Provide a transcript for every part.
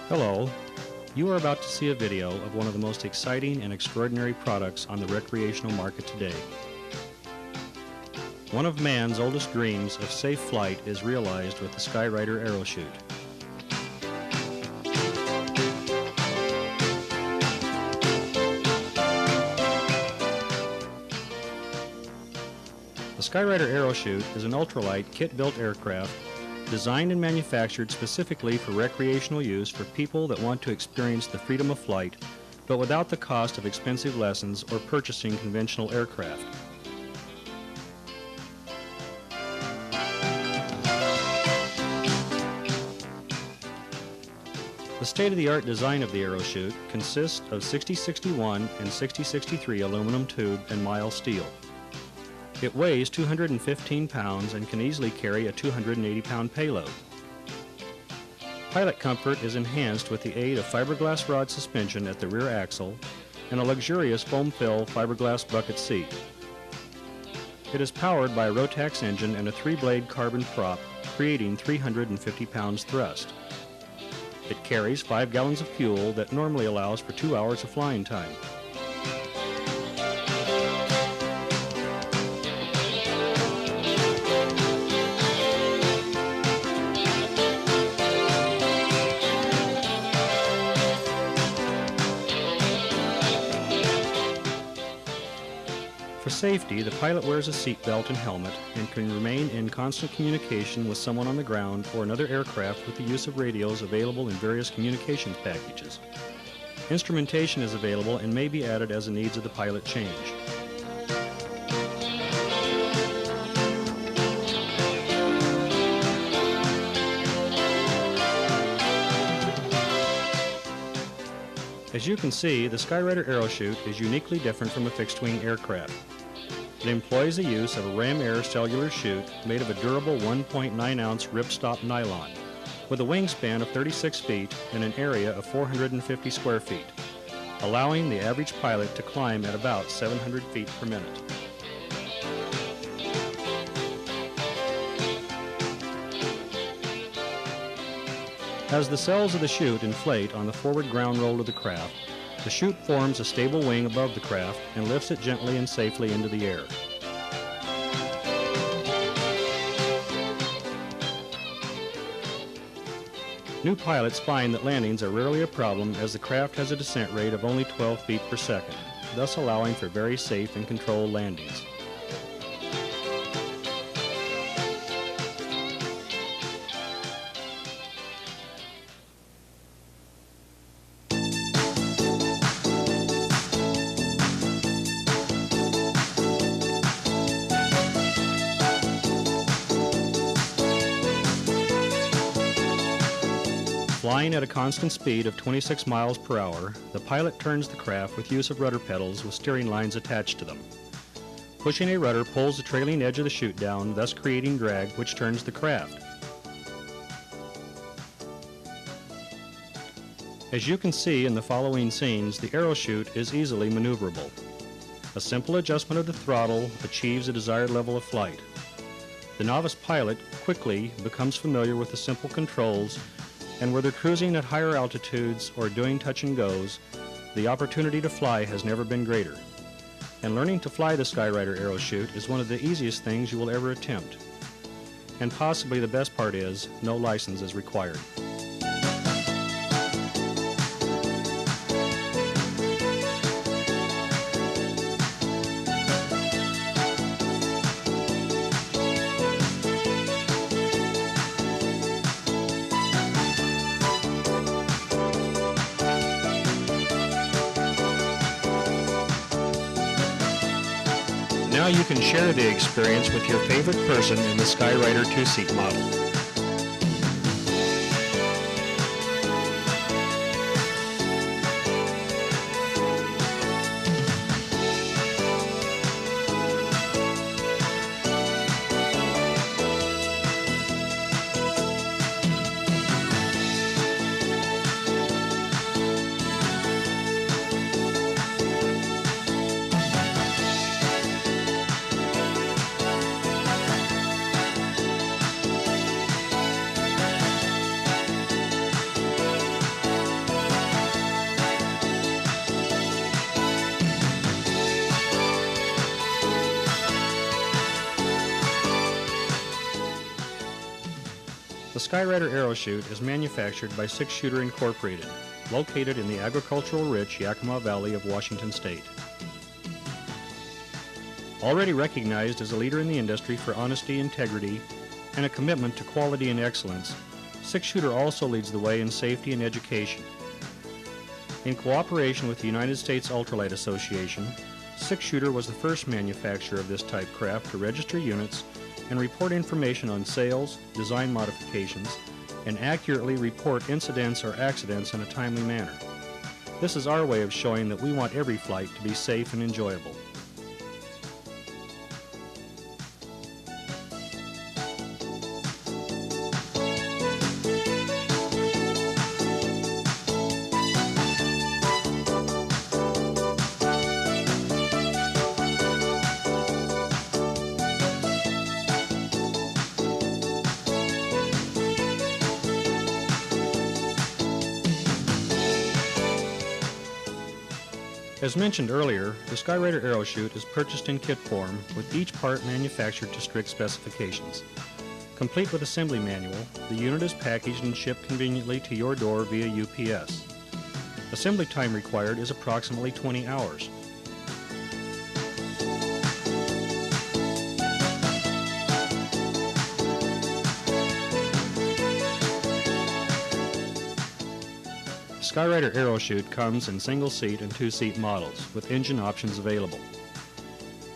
Hello, you are about to see a video of one of the most exciting and extraordinary products on the recreational market today. One of man's oldest dreams of safe flight is realized with the Skyrider Aerochute. The Skyrider Aerochute is an ultralight kit-built aircraft designed and manufactured specifically for recreational use for people that want to experience the freedom of flight, but without the cost of expensive lessons or purchasing conventional aircraft. The state-of-the-art design of the Aerochute consists of 6061 and 6063 aluminum tube and mild steel. It weighs 215 pounds and can easily carry a 280-pound payload. Pilot comfort is enhanced with the aid of fiberglass rod suspension at the rear axle and a luxurious foam-fill fiberglass bucket seat. It is powered by a Rotax engine and a 3-blade carbon prop, creating 350 pounds thrust. It carries 5 gallons of fuel that normally allows for 2 hours of flying time. For safety, the pilot wears a seatbelt and helmet and can remain in constant communication with someone on the ground or another aircraft with the use of radios available in various communications packages. Instrumentation is available and may be added as the needs of the pilot change. As you can see, the Skyrider Aerochute is uniquely different from a fixed-wing aircraft. It employs the use of a Ram Air cellular chute made of a durable 1.9-ounce ripstop nylon, with a wingspan of 36 feet and an area of 450 square feet, allowing the average pilot to climb at about 700 feet per minute. As the cells of the chute inflate on the forward ground roll of the craft, the chute forms a stable wing above the craft and lifts it gently and safely into the air. New pilots find that landings are rarely a problem as the craft has a descent rate of only 12 feet per second, thus allowing for very safe and controlled landings. Flying at a constant speed of 26 miles per hour, the pilot turns the craft with use of rudder pedals with steering lines attached to them. Pushing a rudder pulls the trailing edge of the chute down, thus creating drag, which turns the craft. As you can see in the following scenes, the Aerochute is easily maneuverable. A simple adjustment of the throttle achieves a desired level of flight. The novice pilot quickly becomes familiar with the simple controls, and whether cruising at higher altitudes or doing touch and goes, the opportunity to fly has never been greater. And learning to fly the Skyrider Aerochute is one of the easiest things you will ever attempt. And possibly the best part is, no license is required. Now you can share the experience with your favorite person in the Skyrider 2-seat model. The Skyrider Aerochute is manufactured by Six Chuter Incorporated, located in the agricultural-rich Yakima Valley of Washington State. Already recognized as a leader in the industry for honesty, integrity, and a commitment to quality and excellence, Six Chuter also leads the way in safety and education. In cooperation with the United States Ultralight Association, Six Chuter was the first manufacturer of this type craft to register units and report information on sales, design modifications, and accurately report incidents or accidents in a timely manner. This is our way of showing that we want every flight to be safe and enjoyable. As mentioned earlier, the Skyrider Aerochute is purchased in kit form with each part manufactured to strict specifications. Complete with assembly manual, the unit is packaged and shipped conveniently to your door via UPS. Assembly time required is approximately 20 hours. The Skyrider Aerochute comes in single-seat and two-seat models with engine options available.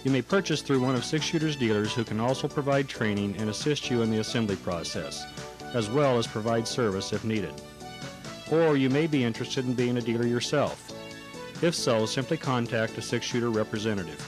You may purchase through one of Six Chuter's dealers who can also provide training and assist you in the assembly process, as well as provide service if needed. Or you may be interested in being a dealer yourself. If so, simply contact a Six Chuter representative.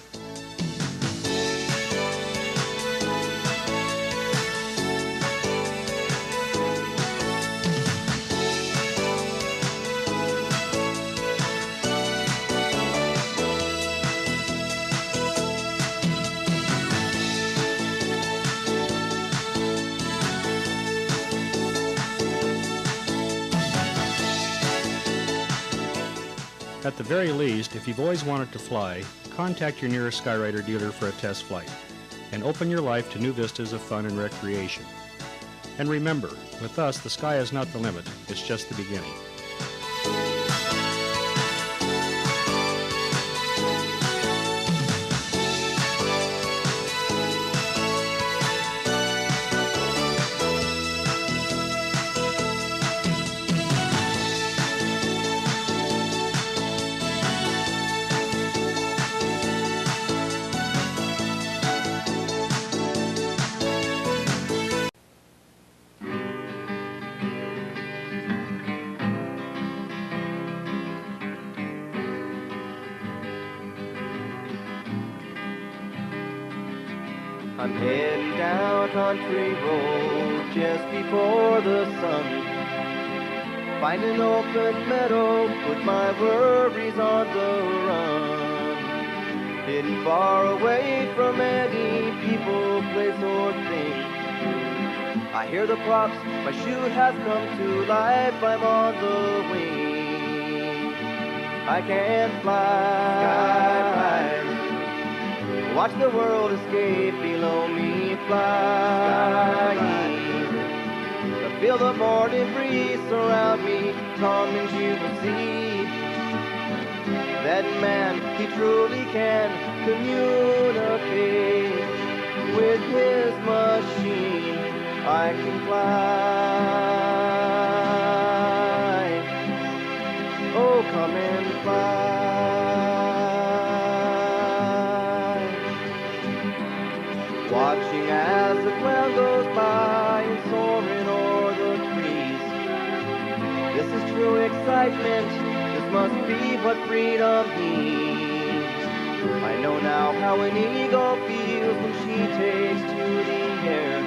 At the very least, if you've always wanted to fly, contact your nearest Skyrider dealer for a test flight and open your life to new vistas of fun and recreation. And remember, with us, the sky is not the limit, it's just the beginning. I'm heading down country road just before the sun. Find an open meadow, put my worries on the run. Hidden far away from any people, place or thing. I hear the props, my chute has come to life, I'm on the wing. I can fly, sky. Watch the world escape below me, flying. Feel the morning breeze surround me, come and you will see that man, he truly can communicate with his machine. I can fly. Oh, come and fly. Watching as the cloud goes by and soaring o'er the trees. This is true excitement, this must be what freedom means. I know now how an eagle feels when she takes to the air.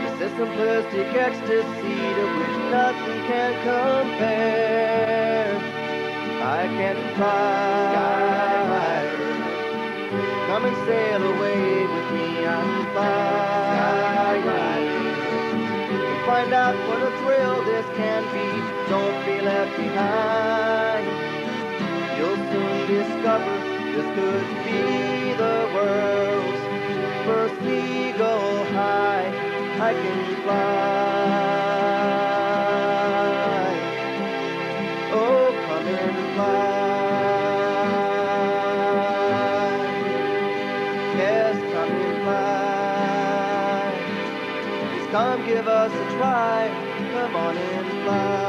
This is simplistic ecstasy to which nothing can compare. I can fly. Come and sail away with me, I'm flying. Find out what a thrill this can be, don't be left behind. You'll soon discover this could be the world's first legal high. I I can fly. Oh, come and fly. Yes, come and fly. Please come give us a try. Come on and fly.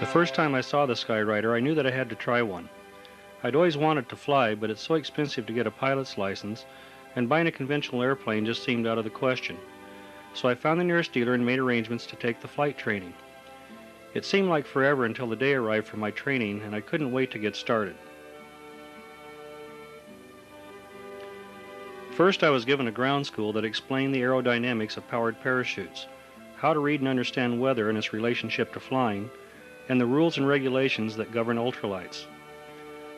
The first time I saw the Skyrider, I knew that I had to try one. I'd always wanted to fly, but it's so expensive to get a pilot's license, and buying a conventional airplane just seemed out of the question. So I found the nearest dealer and made arrangements to take the flight training. It seemed like forever until the day arrived for my training, and I couldn't wait to get started. First, I was given a ground school that explained the aerodynamics of powered parachutes, how to read and understand weather and its relationship to flying, and the rules and regulations that govern ultralights.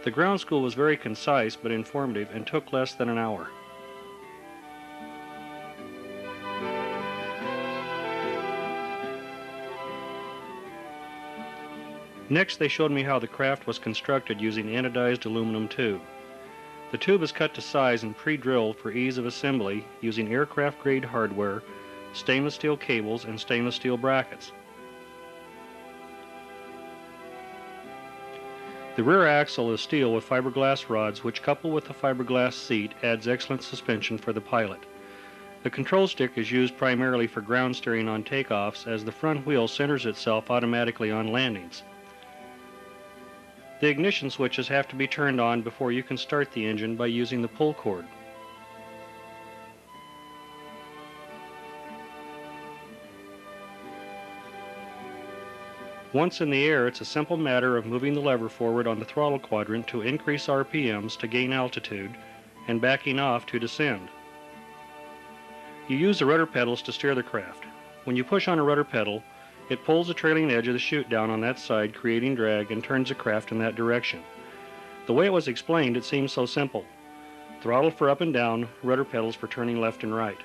The ground school was very concise but informative and took less than an hour. Next, they showed me how the craft was constructed using anodized aluminum tube. The tube is cut to size and pre-drilled for ease of assembly using aircraft-grade hardware, stainless steel cables, and stainless steel brackets. The rear axle is steel with fiberglass rods, which coupled with the fiberglass seat adds excellent suspension for the pilot. The control stick is used primarily for ground steering on takeoffs, as the front wheel centers itself automatically on landings. The ignition switches have to be turned on before you can start the engine by using the pull cord. Once in the air, it's a simple matter of moving the lever forward on the throttle quadrant to increase RPMs to gain altitude and backing off to descend. You use the rudder pedals to steer the craft. When you push on a rudder pedal, it pulls the trailing edge of the chute down on that side, creating drag, and turns the craft in that direction. The way it was explained, it seems so simple. Throttle for up and down, rudder pedals for turning left and right.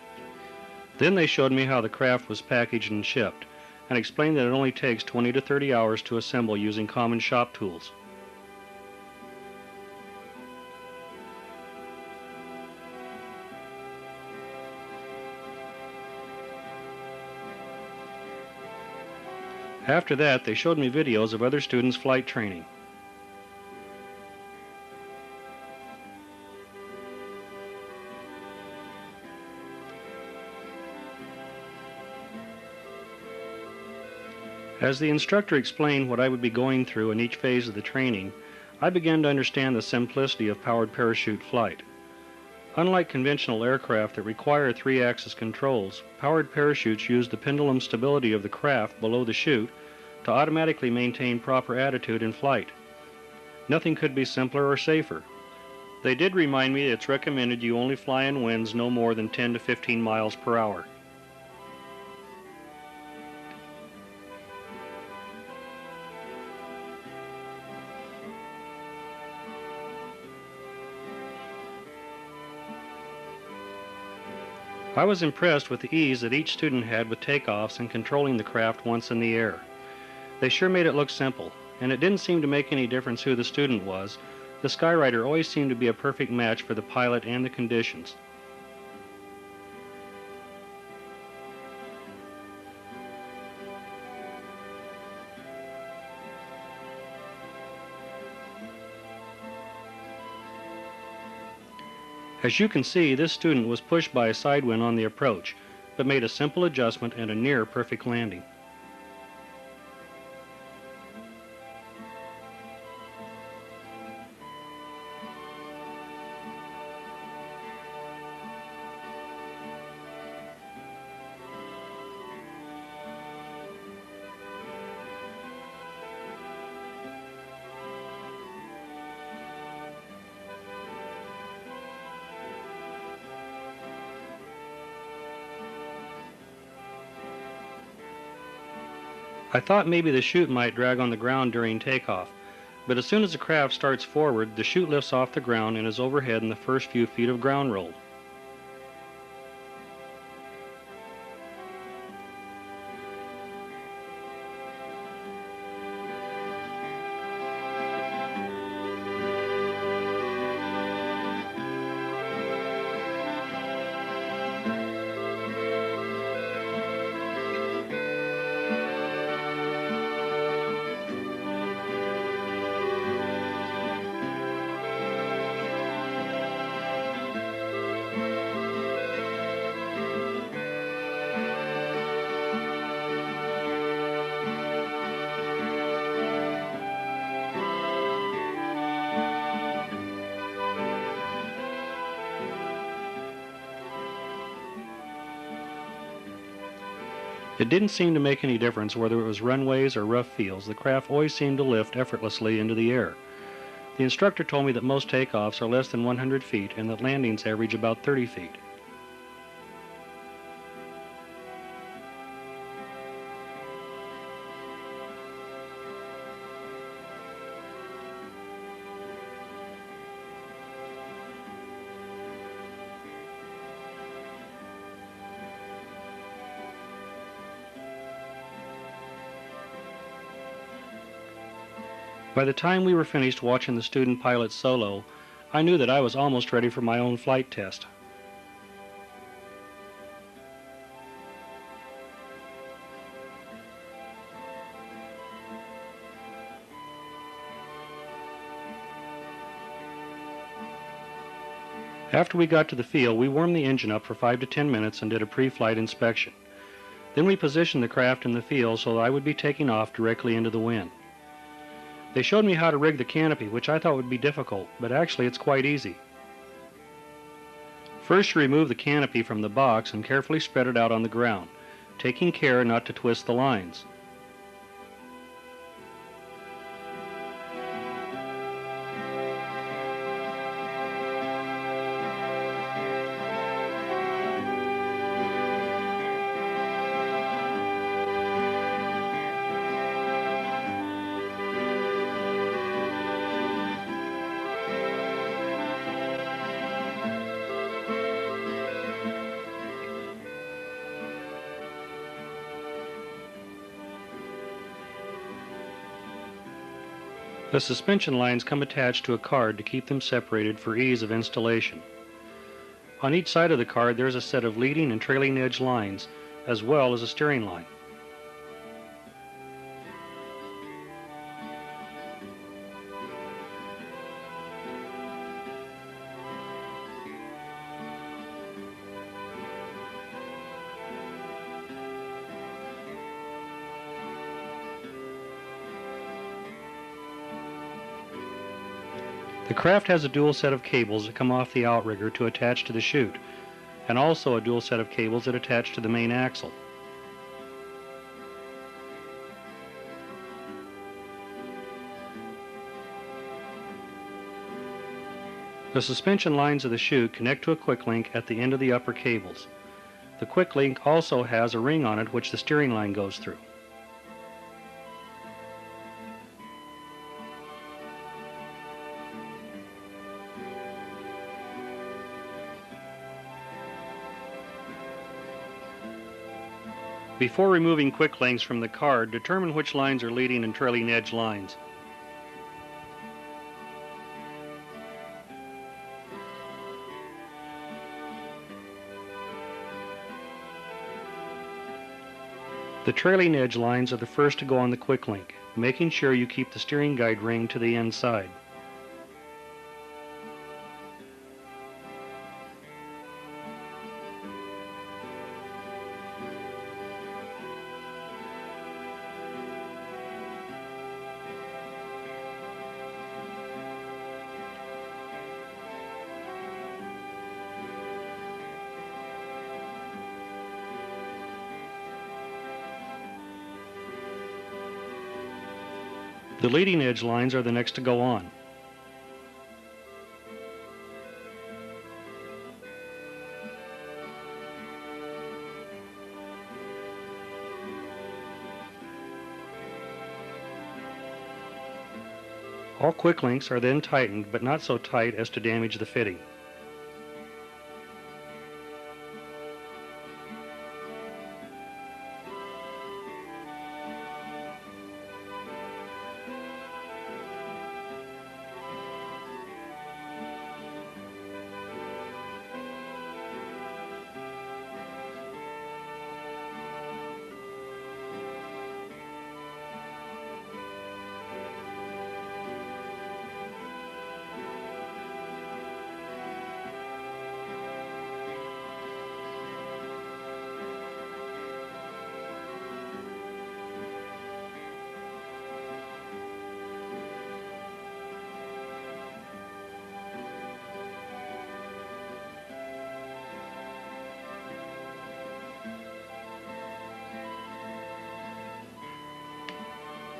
Then they showed me how the craft was packaged and shipped, and explained that it only takes 20 to 30 hours to assemble using common shop tools. After that, they showed me videos of other students' flight training. As the instructor explained what I would be going through in each phase of the training, I began to understand the simplicity of powered parachute flight. Unlike conventional aircraft that require 3-axis controls, powered parachutes use the pendulum stability of the craft below the chute to automatically maintain proper attitude in flight. Nothing could be simpler or safer. They did remind me that it's recommended you only fly in winds no more than 10 to 15 miles per hour. I was impressed with the ease that each student had with takeoffs and controlling the craft once in the air. They sure made it look simple, and it didn't seem to make any difference who the student was. The Skyrider always seemed to be a perfect match for the pilot and the conditions. As you can see, this student was pushed by a side wind on the approach, but made a simple adjustment and a near perfect landing. I thought maybe the chute might drag on the ground during takeoff, but as soon as the craft starts forward, the chute lifts off the ground and is overhead in the first few feet of ground roll. It didn't seem to make any difference whether it was runways or rough fields. The craft always seemed to lift effortlessly into the air. The instructor told me that most takeoffs are less than 100 feet and that landings average about 30 feet. By the time we were finished watching the student pilot solo, I knew that I was almost ready for my own flight test. After we got to the field, we warmed the engine up for 5 to 10 minutes and did a pre-flight inspection. Then we positioned the craft in the field so that I would be taking off directly into the wind. They showed me how to rig the canopy, which I thought would be difficult, but actually it's quite easy. First, you remove the canopy from the box and carefully spread it out on the ground, taking care not to twist the lines. The suspension lines come attached to a card to keep them separated for ease of installation. On each side of the card there is a set of leading and trailing edge lines, as well as a steering line. The craft has a dual set of cables that come off the outrigger to attach to the chute, and also a dual set of cables that attach to the main axle. The suspension lines of the chute connect to a quick link at the end of the upper cables. The quick link also has a ring on it which the steering line goes through. Before removing quick links from the card, determine which lines are leading and trailing edge lines. The trailing edge lines are the first to go on the quick link, making sure you keep the steering guide ring to the inside. The leading edge lines are the next to go on. All quick links are then tightened, but not so tight as to damage the fitting.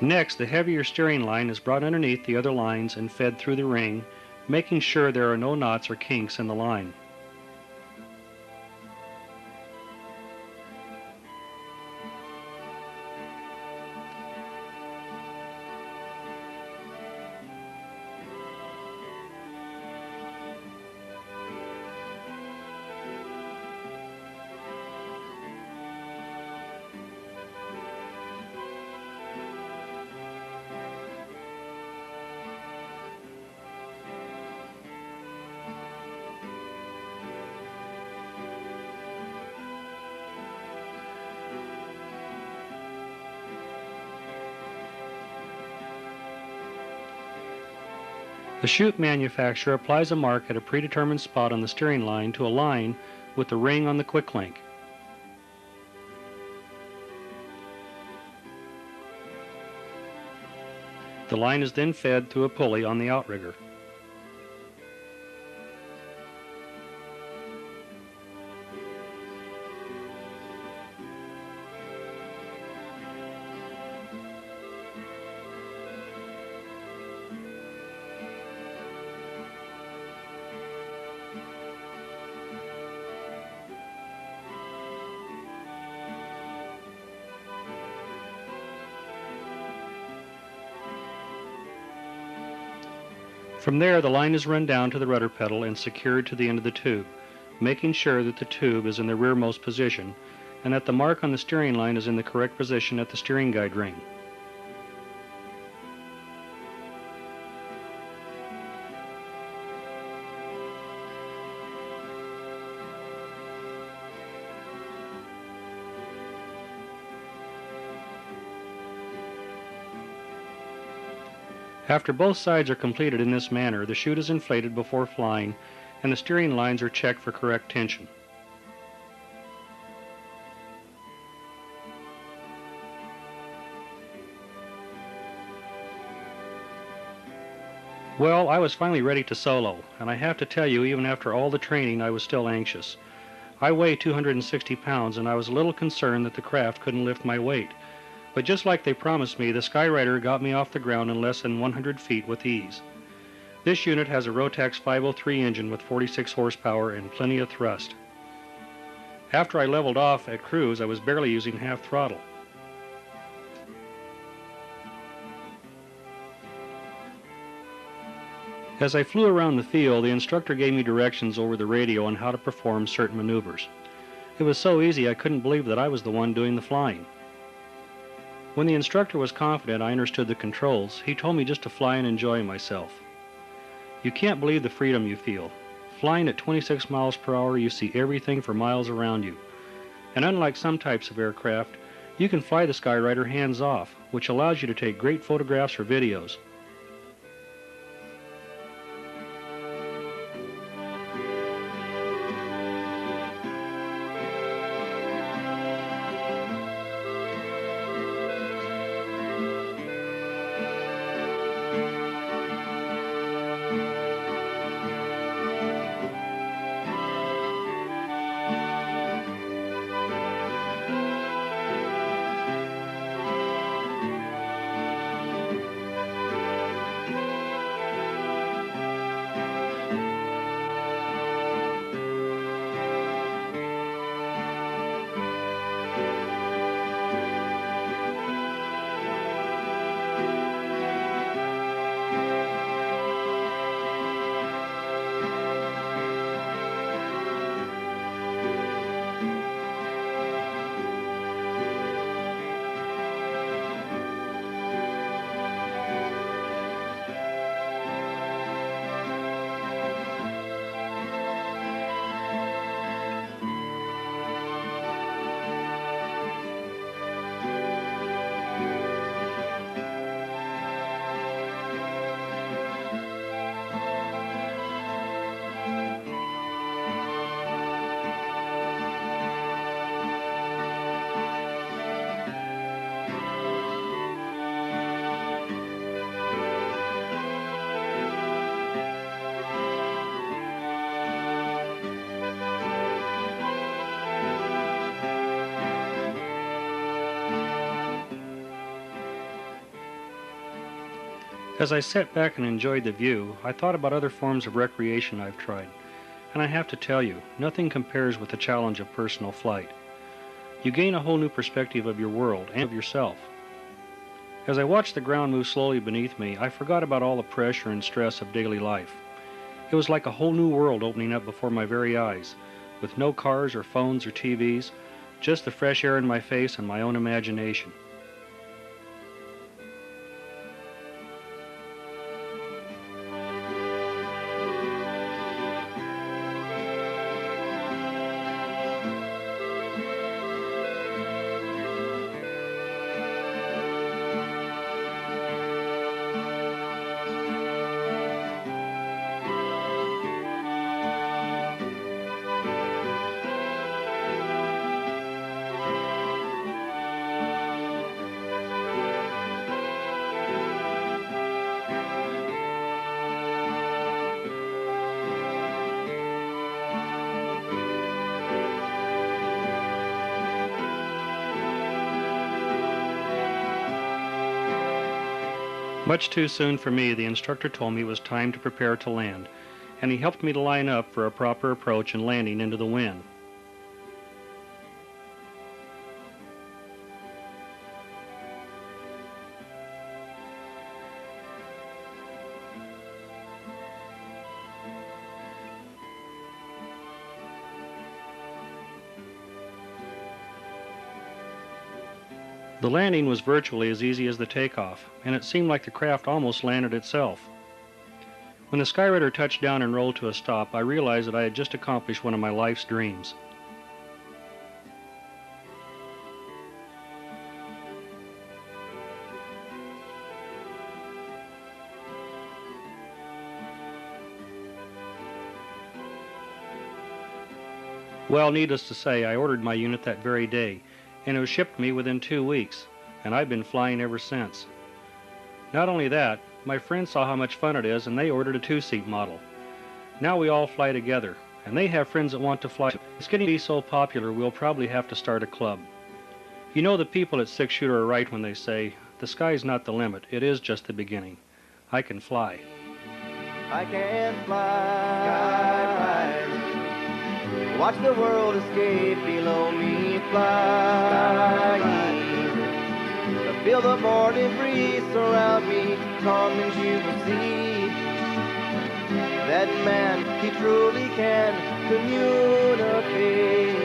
Next, the heavier steering line is brought underneath the other lines and fed through the ring, making sure there are no knots or kinks in the line. The chute manufacturer applies a mark at a predetermined spot on the steering line to align with the ring on the quick link. The line is then fed through a pulley on the outrigger. From there, the line is run down to the rudder pedal and secured to the end of the tube, making sure that the tube is in the rearmost position and that the mark on the steering line is in the correct position at the steering guide ring. After both sides are completed in this manner, the chute is inflated before flying, and the steering lines are checked for correct tension. Well, I was finally ready to solo, and I have to tell you, even after all the training, I was still anxious. I weigh 260 pounds, and I was a little concerned that the craft couldn't lift my weight. But just like they promised me, the Skyrider got me off the ground in less than 100 feet with ease. This unit has a Rotax 503 engine with 46 horsepower and plenty of thrust. After I leveled off at cruise, I was barely using half throttle. As I flew around the field, the instructor gave me directions over the radio on how to perform certain maneuvers. It was so easy I couldn't believe that I was the one doing the flying. When the instructor was confident I understood the controls, he told me just to fly and enjoy myself. You can't believe the freedom you feel. Flying at 26 miles per hour, you see everything for miles around you. And unlike some types of aircraft, you can fly the Skyrider hands-off, which allows you to take great photographs or videos. As I sat back and enjoyed the view, I thought about other forms of recreation I've tried, and I have to tell you, nothing compares with the challenge of personal flight. You gain a whole new perspective of your world and of yourself. As I watched the ground move slowly beneath me, I forgot about all the pressure and stress of daily life. It was like a whole new world opening up before my very eyes, with no cars or phones or TVs, just the fresh air in my face and my own imagination. Much too soon for me, the instructor told me it was time to prepare to land, and he helped me to line up for a proper approach and landing into the wind. The landing was virtually as easy as the takeoff, and it seemed like the craft almost landed itself. When the Skyraider touched down and rolled to a stop, I realized that I had just accomplished one of my life's dreams. Well, needless to say, I ordered my unit that very day, and it was shipped to me within 2 weeks, and I've been flying ever since. Not only that, my friends saw how much fun it is, and they ordered a 2-seat model. Now we all fly together, and they have friends that want to fly. It's getting to be so popular, we'll probably have to start a club. You know, the people at Six Chuter are right when they say, the sky's not the limit, it is just the beginning. I can fly. I can fly. Watch the world escape below me flying. Feel the morning breeze surround me, come and you will see that man, he truly can communicate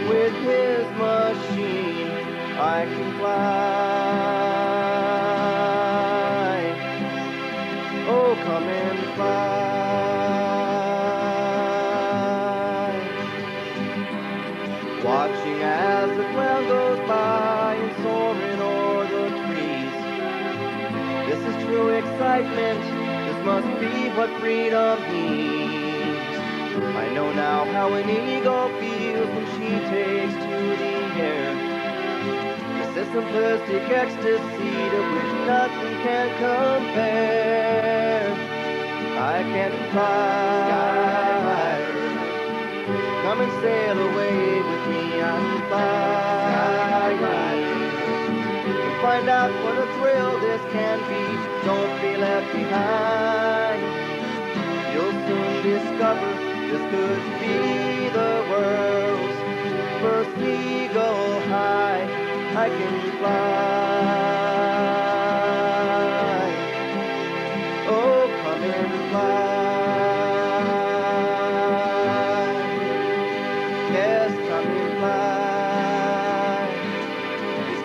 with his machine. I can fly. Oh, come and fly. Watching as the ground goes by and soaring o'er the trees. This is true excitement. This must be what freedom means. I know now how an eagle feels when she takes to the air. This is simplistic ecstasy to which nothing can compare. I can fly. Come and sail away with me and fly. And find out what a thrill this can be. Don't be left behind. You'll soon discover this could be the world's first eagle high. I can fly. Oh, come and fly.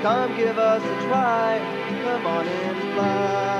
Come give us a try, come on and fly.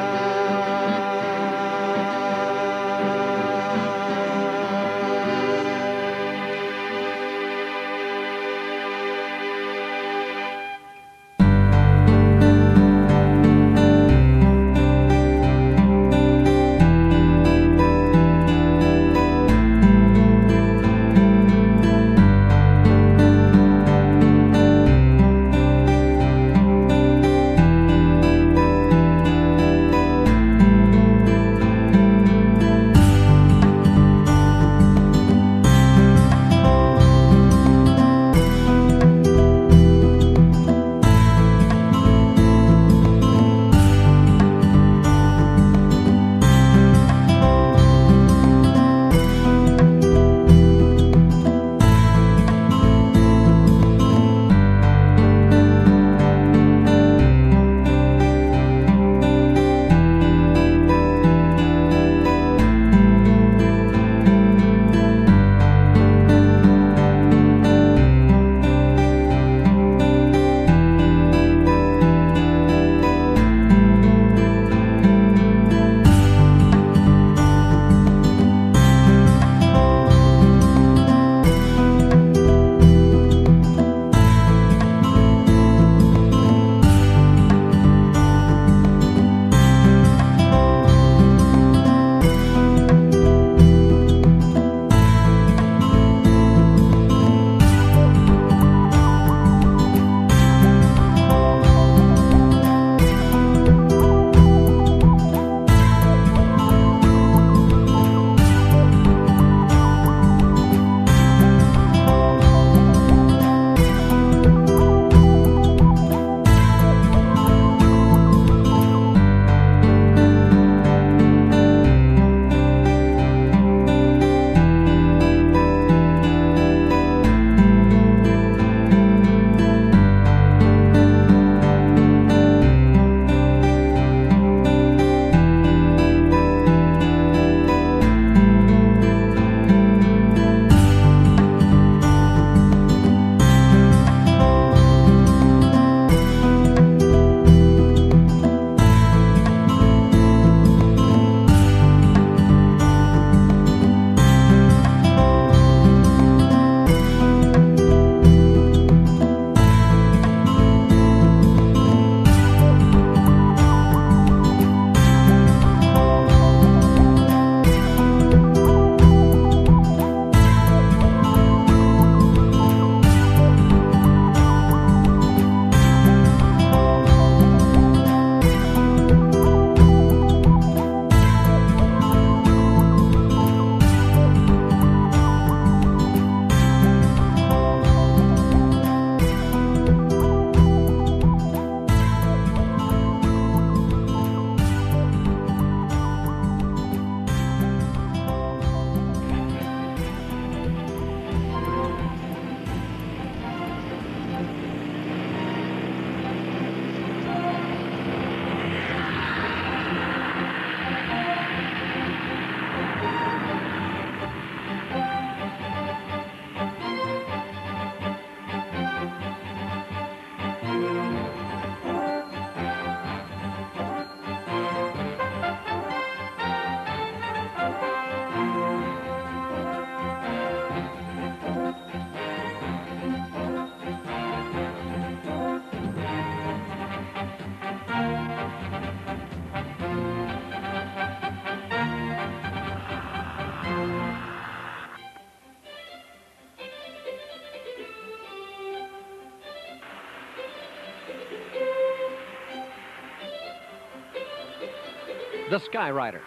The Skyrider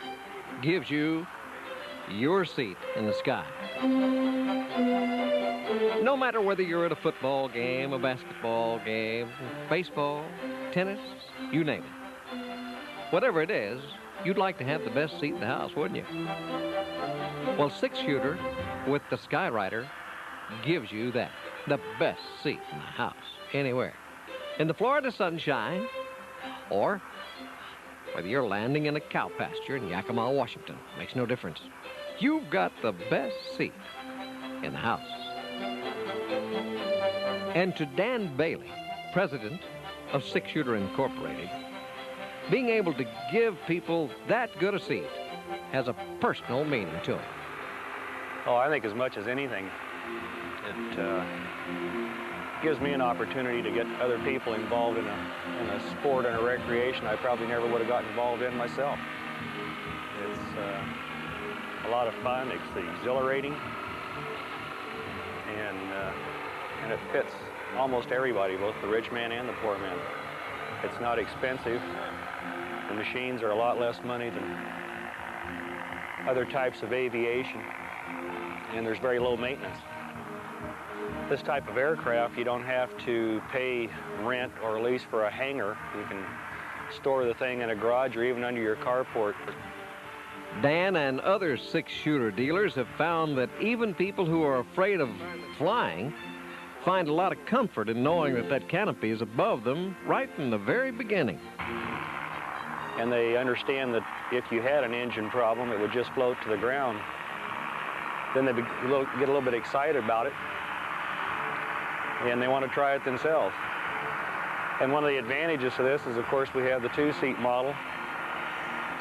gives you your seat in the sky. No matter whether you're at a football game, a basketball game, baseball, tennis, you name it. Whatever it is, you'd like to have the best seat in the house, wouldn't you? Well, Six Chuter with the Skyrider gives you that, the best seat in the house, anywhere. In the Florida sunshine, or whether you're landing in a cow pasture in Yakima, Washington, makes no difference. You've got the best seat in the house. And to Dan Bailey, president of Six Chuter Incorporated, being able to give people that good a seat has a personal meaning to it. Oh, I think as much as anything, it gives me an opportunity to get other people involved in a sport and a recreation I probably never would have gotten involved in myself. It's a lot of fun, it's exhilarating, and it fits almost everybody, both the rich man and the poor man. It's not expensive. The machines are a lot less money than other types of aviation, and there's very low maintenance. This type of aircraft, you don't have to pay rent or lease for a hangar. You can store the thing in a garage or even under your carport. Dan and other Six Chuter dealers have found that even people who are afraid of flying find a lot of comfort in knowing that that canopy is above them right from the very beginning. And they understand that if you had an engine problem, it would just float to the ground. Then they get a little bit excited about it, and they want to try it themselves. And one of the advantages to this is, of course, we have the two-seat model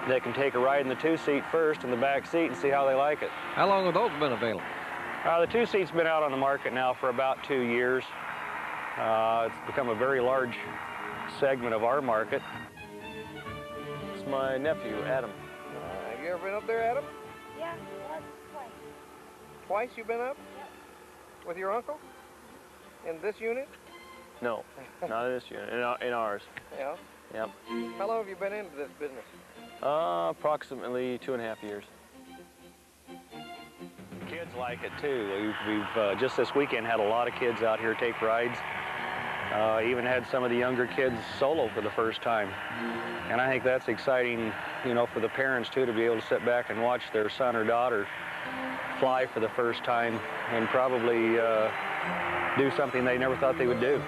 that can take a ride in the two-seat first in the back seat and see how they like it. How long have those been available? The two-seat's been out on the market now for about 2 years. It's become a very large segment of our market. It's my nephew, Adam. Have you ever been up there, Adam? Yeah, once, twice. Twice you've been up? Yep. With your uncle? In this unit? No, not in this unit, in ours. Yeah. Yep. How long have you been into this business? Approximately 2.5 years. Kids like it too. We've just this weekend had a lot of kids out here take rides. Even had some of the younger kids solo for the first time. And I think that's exciting, you know, for the parents too, to be able to sit back and watch their son or daughter fly for the first time and probably do something they never thought they would do.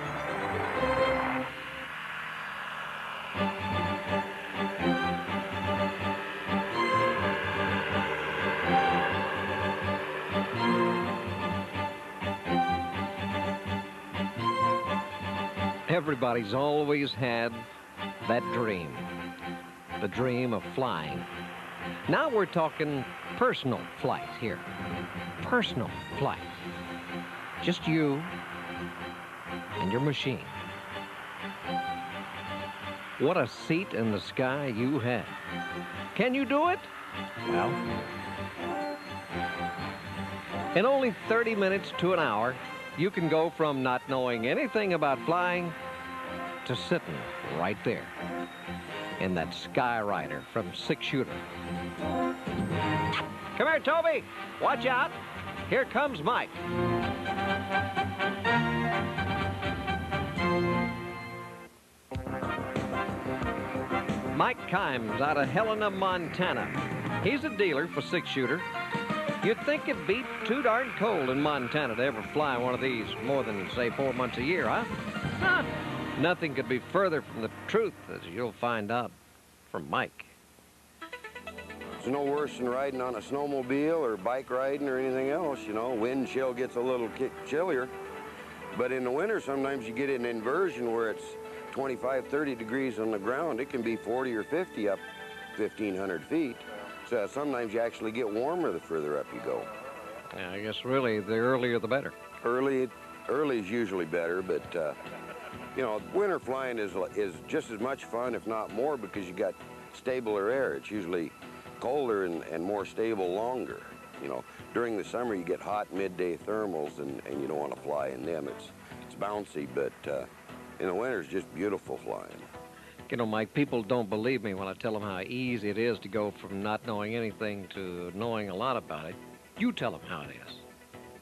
Everybody's always had that dream, the dream of flying. Now we're talking personal flight here. Personal flight. Just you and your machine. What a seat in the sky you have. Can you do it? Well, in only 30 minutes to an hour, you can go from not knowing anything about flying to sitting right there in that Skyrider from Six Chuter. Come here, Toby. Watch out. Here comes Mike. Mike Kimes out of Helena, Montana. He's a dealer for Six Chuter. You'd think it'd be too darn cold in Montana to ever fly one of these more than, say, 4 months a year, huh? Huh. Nothing could be further from the truth, as you'll find out from Mike. It's no worse than riding on a snowmobile or bike riding or anything else, you know. Wind chill gets a little chillier. But in the winter, sometimes you get an inversion where it's 25, 30 degrees on the ground. It can be 40 or 50 up 1,500 feet. So sometimes you actually get warmer the further up you go. Yeah, I guess really the earlier the better. Early is usually better, but you know, winter flying is just as much fun, if not more, because you got stabler air. It's usually colder and more stable longer. You know, during the summer you get hot midday thermals, and you don't want to fly in them. It's bouncy, but in the winter it's just beautiful flying. You know, Mike, people don't believe me when I tell them how easy it is to go from not knowing anything to knowing a lot about it. You tell them how it is.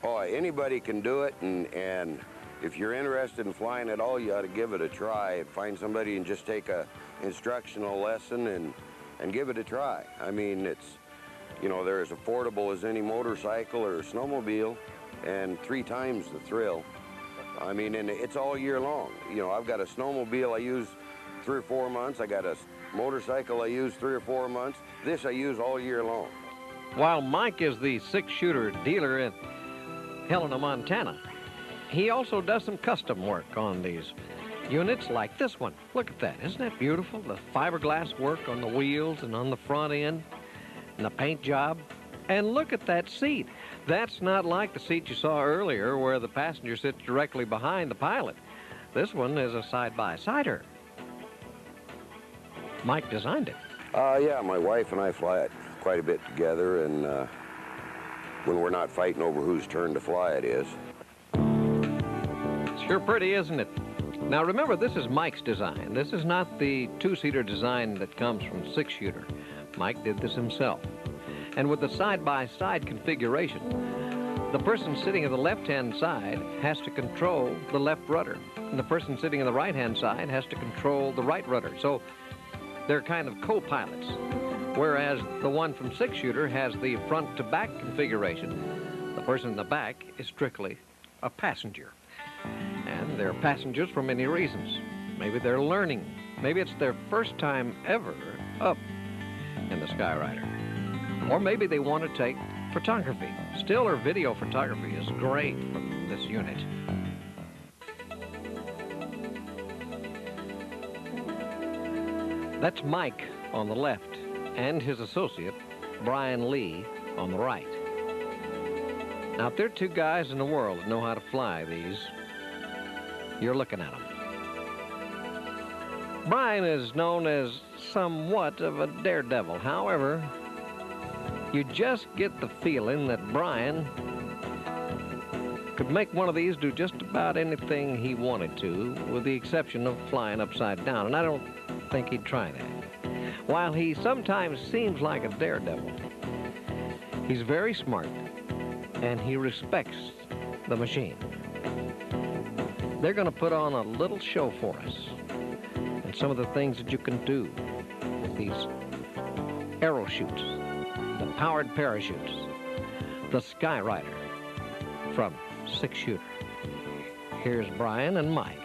Oh, anybody can do it, and if you're interested in flying at all, you ought to give it a try. Find somebody and just take a instructional lesson and give it a try. I mean, it's, you know, they're as affordable as any motorcycle or snowmobile, and 3 times the thrill. I mean, and it's all year long. You know, I've got a snowmobile I use 3 or 4 months. I got a motorcycle I use 3 or 4 months. This I use all year long. While Mike is the six-shooter dealer in Helena, Montana, he also does some custom work on these units like this one. Look at that. Isn't that beautiful? The fiberglass work on the wheels and on the front end and the paint job. And look at that seat. That's not like the seat you saw earlier where the passenger sits directly behind the pilot. This one is a side-by-sider. Mike designed it. Yeah, my wife and I fly it quite a bit together, and when we're not fighting over whose turn to fly it is. Sure pretty, isn't it? Now remember, this is Mike's design. This is not the 2-seater design that comes from Six Chuter. Mike did this himself. And with the side-by-side configuration, the person sitting at the left-hand side has to control the left rudder, and the person sitting on the right-hand side has to control the right rudder. So they're kind of co-pilots, whereas the one from Six Chuter has the front-to-back configuration. The person in the back is strictly a passenger. And they're passengers for many reasons. Maybe they're learning. Maybe it's their first time ever up in the Skyrider. Or maybe they want to take photography. Still or video photography is great from this unit. That's Mike on the left and his associate, Brian Lee, on the right. Now, if there are 2 guys in the world that know how to fly these, you're looking at them. Brian is known as somewhat of a daredevil. However, you just get the feeling that Brian could make one of these do just about anything he wanted to, with the exception of flying upside down, and I don't think he'd try that. While he sometimes seems like a daredevil, he's very smart, and he respects the machine. They're going to put on a little show for us, and some of the things that you can do with these arrow shoots, the powered parachutes, the Skyrider from Six Chuter. Here's Brian and Mike.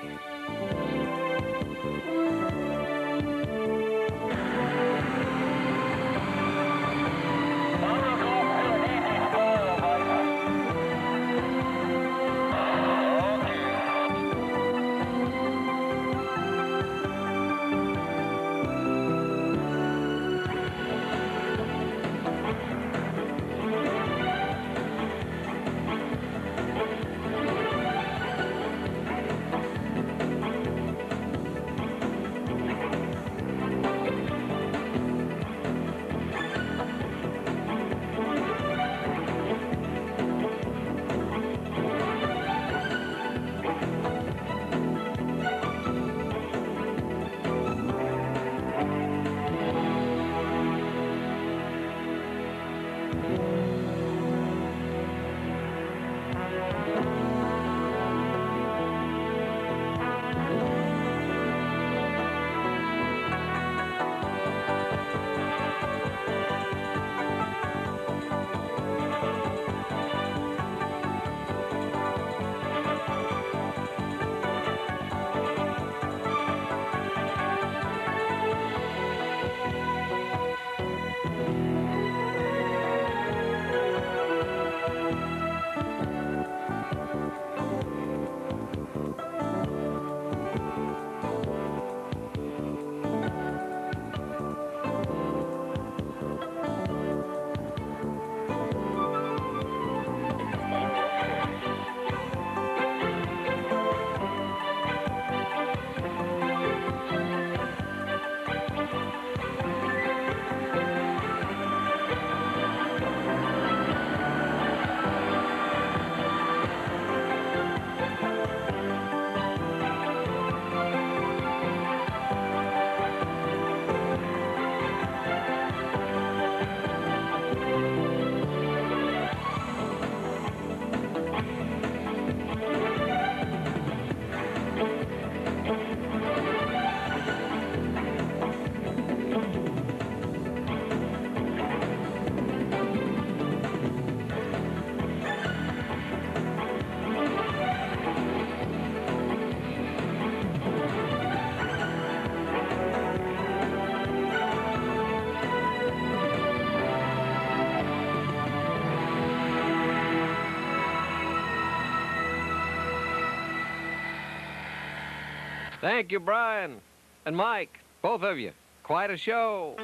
Thank you, Brian. And Mike, both of you. Quite a show.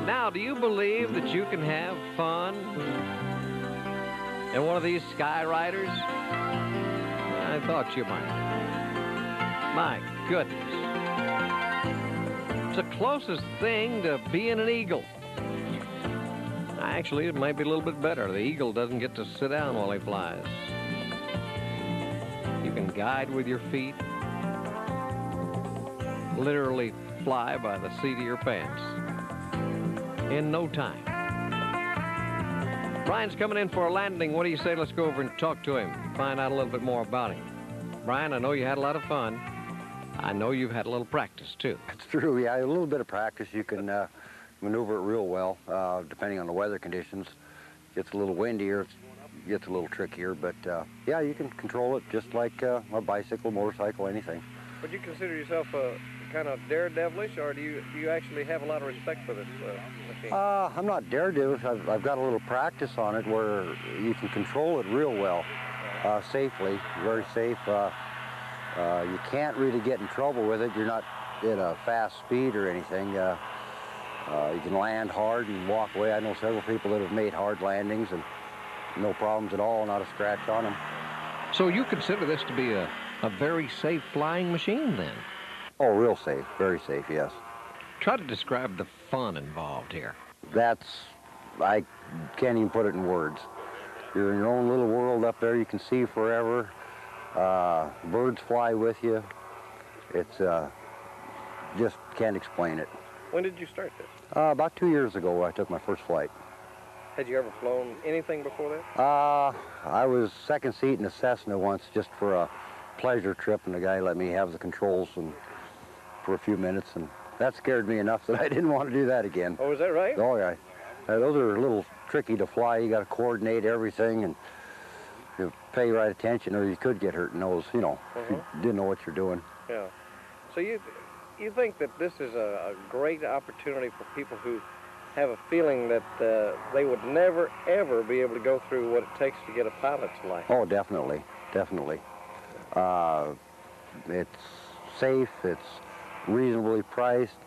Now, do you believe that you can have fun in one of these sky riders? I thought you might. My goodness. It's the closest thing to being an eagle. Actually, it might be a little bit better. The eagle doesn't get to sit down while he flies. You can guide with your feet. Literally fly by the seat of your pants. In no time. Brian's coming in for a landing. What do you say? Let's go over and talk to him. Find out a little bit more about him. Brian, I know you had a lot of fun. I know you've had a little practice, too. It's true, yeah. A little bit of practice. You can maneuver it real well, depending on the weather conditions. It gets a little windier, it gets a little trickier, but yeah, you can control it just like a bicycle, motorcycle, anything. Would you consider yourself kind of daredevilish, or do you actually have a lot of respect for this machine? I'm not daredevilish. I've got a little practice on it where you can control it real well, safely, very safe. You can't really get in trouble with it. You're not at a fast speed or anything. You can land hard and walk away. I know several people that have made hard landings and no problems at all, not a scratch on them. So you consider this to be a very safe flying machine, then? Oh, real safe, very safe, yes. Try to describe the fun involved here. I can't even put it in words. You're in your own little world up there. You can see forever. Birds fly with you. It's, just can't explain it. When did you start this? About 2 years ago, I took my first flight. Had you ever flown anything before that? I was second seat in a Cessna once just for a pleasure trip, and the guy let me have the controls for a few minutes, and that scared me enough that I didn't want to do that again. Oh, is that right? Oh, yeah. Those are a little tricky to fly. You got to coordinate everything, and you pay right attention, or you could get hurt in those, you know, if you didn't know what you're doing. Yeah. So you think that this is a great opportunity for people who have a feeling that they would never, ever be able to go through what it takes to get a pilot's license? Oh, definitely, definitely. It's safe, it's reasonably priced.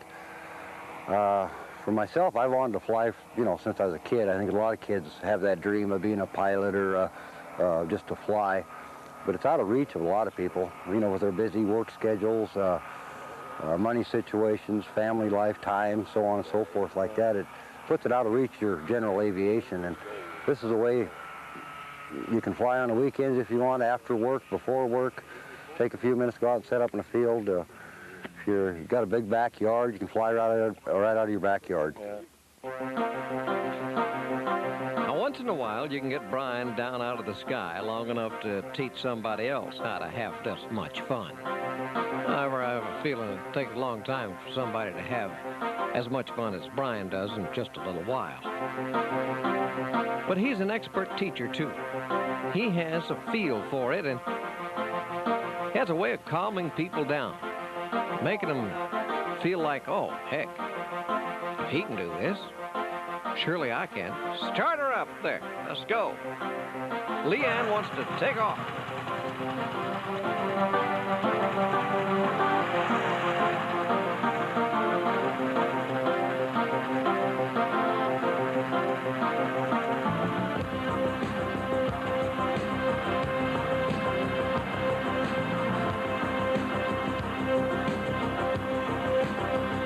For myself, I wanted to fly, you know, since I was a kid. I think a lot of kids have that dream of being a pilot or just to fly. But it's out of reach of a lot of people, you know, with their busy work schedules, money situations, family life time, so on and so forth like that. It puts it out of reach your general aviation. And this is a way you can fly on the weekends if you want, after work, before work. Take a few minutes, go out and set up in the field. If you've got a big backyard, you can fly right out of your backyard. Yeah. Now, once in a while, you can get Brian down out of the sky long enough to teach somebody else how to have just much fun. However, I have a feeling it takes a long time for somebody to have as much fun as Brian does in just a little while. But he's an expert teacher, too. He has a feel for it, and he has a way of calming people down, making them feel like, oh, heck, if he can do this, surely I can. Start her up there. Let's go. Leanne wants to take off.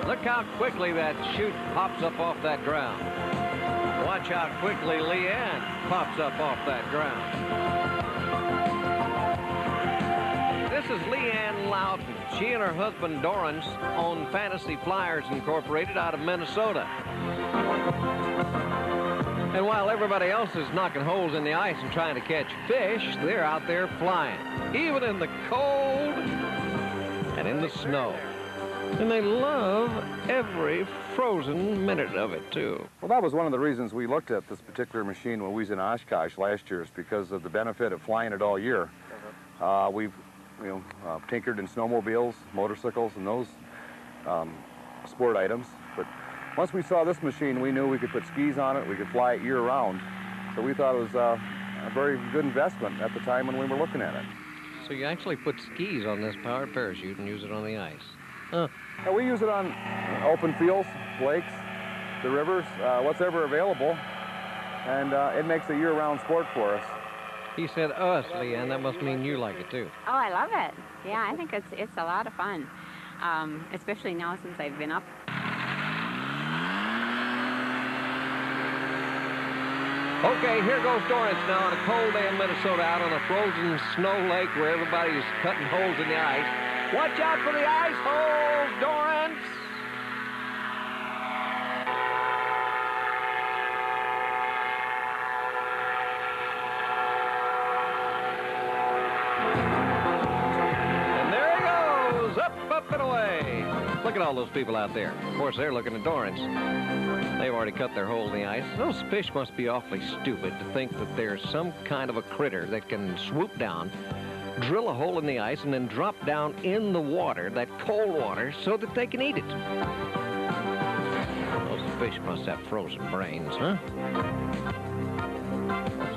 Look how quickly that chute pops up off that ground. Watch how quickly Leanne pops up off that ground. This is Leanne Loudon. She and her husband Dorrance own Fantasy Flyers Incorporated out of Minnesota. And while everybody else is knocking holes in the ice and trying to catch fish, they're out there flying, even in the cold and in the snow. And they love every frozen minute of it, too. Well, that was one of the reasons we looked at this particular machine when we was in Oshkosh last year, is because of the benefit of flying it all year. We've, tinkered in snowmobiles, motorcycles, and those sport items. But once we saw this machine, we knew we could put skis on it, we could fly it year-round. So we thought it was a very good investment at the time when we were looking at it. So you actually put skis on this powered parachute and use it on the ice. Huh. Yeah, we use it on open fields, lakes, the rivers, whatever available, and it makes a year-round sport for us. He said us, Leanne. That must mean you like it, too. Oh, I love it. Yeah, I think it's a lot of fun, especially now since I've been up. Okay, here goes Dorrance now on a cold day in Minnesota out on a frozen snow lake where everybody's cutting holes in the ice. Watch out for the ice holes, Dorrance! And there he goes, up and away. Look at all those people out there. Of course, they're looking at Dorrance. They've already cut their hole in the ice. Those fish must be awfully stupid to think that there's some kind of a critter that can swoop down, drill a hole in the ice, and then drop down in the water, that cold water, so that they can eat it. Those fish must have frozen brains, huh?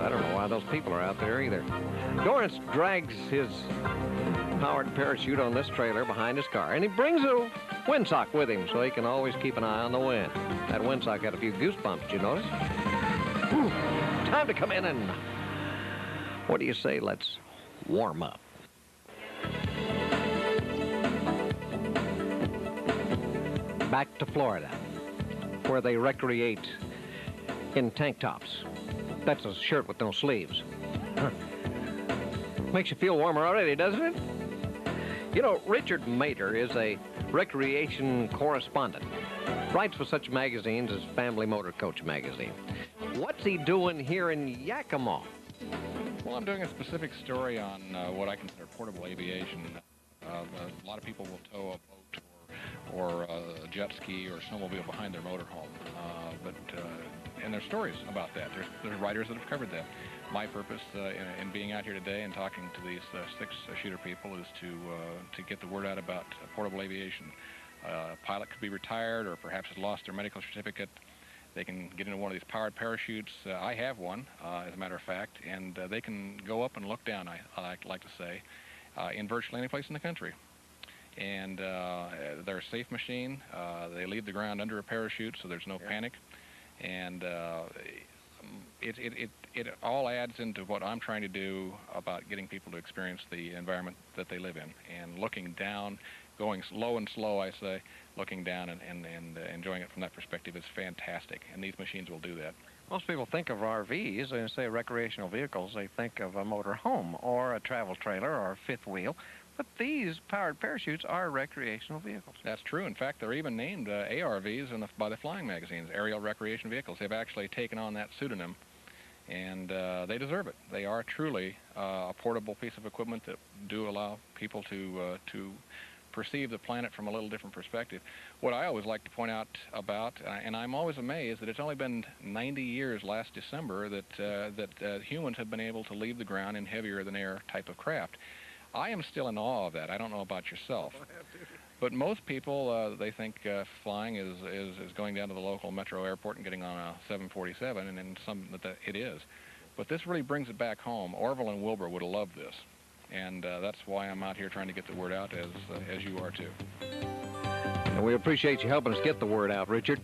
I don't know why those people are out there either. Dorrance drags his powered parachute on this trailer behind his car, and he brings a windsock with him so he can always keep an eye on the wind. That windsock got a few goosebumps, you notice? Whew. Time to come in and, what do you say, let's warm up. Back to Florida, where they recreate in tank tops. That's a shirt with no sleeves. Huh. Makes you feel warmer already, doesn't it? You know, Richard Mater is a recreation correspondent. Writes for such magazines as Family Motor Coach magazine. What's he doing here in Yakima? Well, I'm doing a specific story on what I consider portable aviation. A lot of people will tow a boat or a jet ski or a snowmobile behind their motorhome. And there's stories about that. There's writers that have covered that. My purpose in being out here today and talking to these Six Chuter people is to get the word out about portable aviation. A pilot could be retired or perhaps has lost their medical certificate. They can get into one of these powered parachutes. I have one, as a matter of fact, and they can go up and look down, I like to say, in virtually any place in the country. And they're a safe machine. They leave the ground under a parachute, so there's no panic. And it all adds into what I'm trying to do about getting people to experience the environment that they live in. And looking down, going slow and slow, I say, looking down and enjoying it from that perspective is fantastic. And these machines will do that. Most people think of RVs, and say recreational vehicles, they think of a motor home or a travel trailer or a fifth wheel. But these powered parachutes are recreational vehicles. That's true. In fact, they're even named ARVs by the flying magazines, aerial recreation vehicles. They've actually taken on that pseudonym, and they deserve it. They are truly a portable piece of equipment that do allow people to perceive the planet from a little different perspective. What I always like to point out about, and I'm always amazed that it's only been 90 years last December that humans have been able to leave the ground in heavier than air type of craft. I am still in awe of that. I don't know about yourself. But most people, they think flying is going down to the local metro airport and getting on a 747, and in some that it is. But this really brings it back home. Orville and Wilbur would have loved this. And that's why I'm out here trying to get the word out, as you are too. And we appreciate you helping us get the word out, Richard.